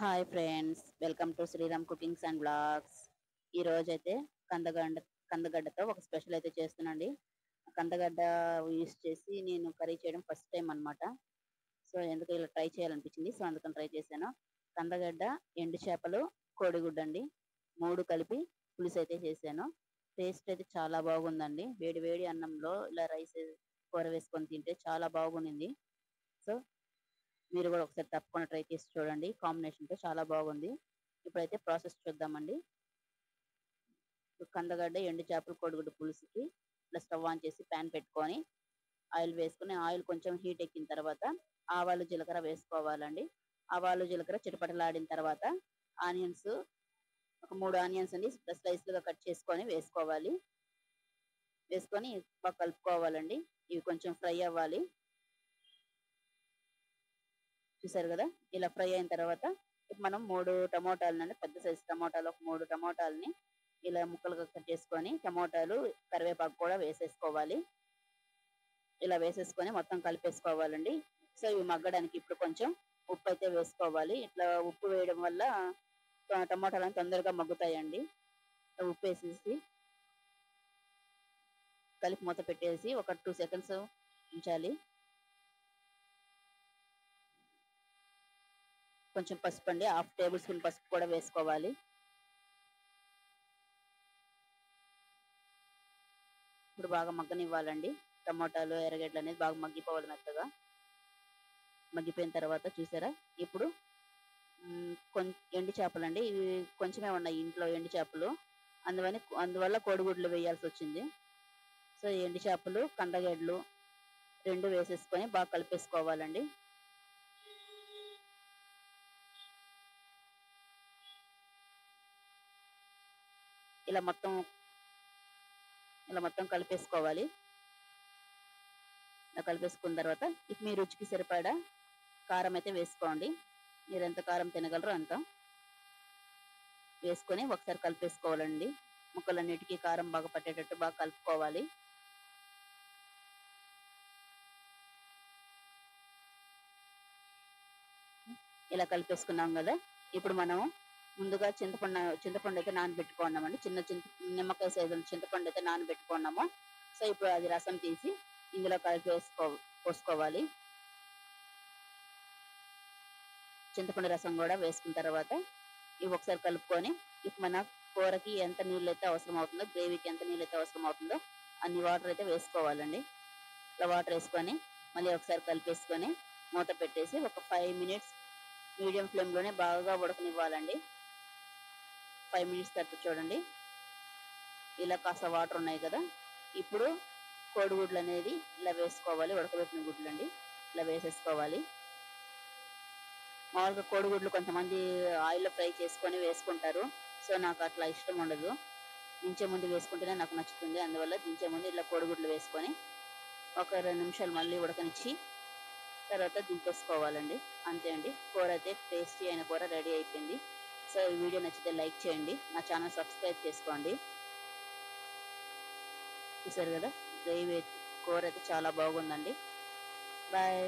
Hi friends, welcome to Sriram cookings and blogs. ఈ రోజు అయితే కందగడ్డ కందగడ్డతో ఒక స్పెషల్ అయితే చేస్తున్నాండి. కందగడ్డ యూస్ చేసి నేను కర్రీ చేయడం ఫస్ట్ టైం అన్నమాట. సో ఎందుకు ఇలా ట్రై చేయాలనిపించింది, సో అందుకని ట్రై చేశాను. కందగడ్డ, ఎండు చేపలు, కోడిగుడ్డు అండి, మూడు కలిపి పులుసు అయితే చేశాను. టేస్ట్ అయితే చాలా బాగుందండి. వేడి వేడి అన్నంలో ఇలా రైస్ కూర వేసుకొని తింటే చాలా బాగుంది. సో మీరు కూడా ఒకసారి తప్పకుండా ట్రై చేసి చూడండి. కాంబినేషన్తో చాలా బాగుంది. ఇప్పుడైతే ప్రాసెస్ చూద్దామండి. కందగడ్డ, ఎండు చేపలు, కోడిగుడ్డు పులుసుకి ఇలా స్టవ్ ఆన్ చేసి ప్యాన్ పెట్టుకొని ఆయిల్ వేసుకుని, ఆయిల్ కొంచెం హీట్ ఎక్కిన తర్వాత ఆవాలు జీలకర్ర వేసుకోవాలండి. ఆవాలు జీలకర్ర చిటపటలాడిన తర్వాత ఆనియన్స్, ఒక 3 ఆనియన్స్ అండి స్లైస్లుగా కట్ చేసుకొని వేసుకోవాలి. వేసుకొని బాగా కలుపుకోవాలండి. ఇవి కొంచెం ఫ్రై అవ్వాలి. చూసారు కదా, ఇలా ఫ్రై అయిన తర్వాత మనం 3 టమోటాలని, పెద్ద సైజు టమోటాలు ఒక 3 టమోటాలని ఇలా ముక్కలుగా కట్ చేసుకొని, టమోటాలు కరివేపాకు కూడా వేసేసుకోవాలి. ఇలా వేసేసుకొని మొత్తం కలిపేసుకోవాలండి. సో ఇవి మగ్గడానికి ఇప్పుడు కొంచెం ఉప్పు అయితే వేసుకోవాలి. ఇట్లా ఉప్పు వేయడం వల్ల టమోటాలు తొందరగా మగ్గుతాయండి. ఉప్పు వేసేసి కలిపి మూత పెట్టేసి ఒక 2 సెకండ్స్ ఉంచాలి. కొంచెం పసుపు అండి, 1/2 టేబుల్ స్పూన్ పసుపు కూడా వేసుకోవాలి. ఇప్పుడు బాగా మగ్గనివ్వాలండి. టమోటాలు, ఎర్రగడ్డలు అనేది బాగా మగ్గిపోవాలి. మెత్తగా మగ్గిపోయిన తర్వాత చూసారా, ఇప్పుడు ఎండు చేపలండి, ఇవి కొంచెమే ఉన్నాయి ఇంట్లో ఎండు చేపలు, అందువల్ల కోడిగుడ్లు వేయాల్సి వచ్చింది. సో ఎండు చేపలు, కందగడ్డలు రెండు వేసేసుకొని బాగా కలిపేసుకోవాలండి. ఇలా మొత్తం కలిపేసుకోవాలి. ఇలా కలిపేసుకున్న తర్వాత ఇక మీ రుచికి సరిపడా కారం అయితే వేసుకోండి. మీరు ఎంత కారం తినగలరో అంత వేసుకొని ఒకసారి కలిపేసుకోవాలండి. ముక్కలన్నిటికీ కారం బాగా పట్టేటట్టు బాగా కలుపుకోవాలి. ఇలా కలిపేసుకున్నాం కదా, ఇప్పుడు మనం ముందుగా చింతపండు అయితే నానబెట్టుకున్నామండి. నిమ్మకాయ సైజు చింతపండు అయితే నానబెట్టుకున్నాము. సో ఇప్పుడు అది రసం తీసి ఇందులో పోసుకోవాలి. చింతపండు రసం కూడా వేసుకున్న తర్వాత ఇవి ఒకసారి కలుపుకొని, ఇప్పుడు మన కూరకి ఎంత నీళ్ళు అయితే అవసరం అవుతుందో, గ్రేవీకి ఎంత నీళ్ళు అయితే అవసరం అవుతుందో అన్ని వాటర్ అయితే వేసుకోవాలండి. ఇలా వాటర్ వేసుకొని మళ్ళీ ఒకసారి కలిపేసుకొని మూత పెట్టేసి ఒక 5 మినిట్స్ మీడియం ఫ్లేమ్లోనే బాగా ఉడకనివ్వాలండి. 5 మినిట్స్ తర్వాత చూడండి, ఇలా కాస్త వాటర్ ఉన్నాయి కదా, ఇప్పుడు కోడిగుడ్లు అనేది ఇలా వేసుకోవాలి. ఉడకబెట్టిన గుడ్లు అండి, ఇలా వేసేసుకోవాలి. మామూలుగా కోడిగుడ్లు కొంతమంది ఆయిల్లో ఫ్రై చేసుకొని వేసుకుంటారు. సో నాకు అట్లా ఇష్టం ఉండదు. దించే ముందు వేసుకుంటేనే నాకు నచ్చుతుంది. అందువల్ల దించే ముందు ఇలా కోడిగుడ్లు వేసుకొని ఒక 2 నిమిషాలు మళ్ళీ ఉడకనిచ్చి తర్వాత దింపేసుకోవాలండి. అంతే అండి, కూర అయితే టేస్టీ అయిన కూర రెడీ అయిపోయింది. సో ఈ వీడియో నచ్చితే లైక్ చేయండి, నా ఛానల్ సబ్స్క్రైబ్ చేసుకోండి. చూసారు కదా, గ్రేవీ కూర అయితే చాలా బాగుందండి. బాయ్.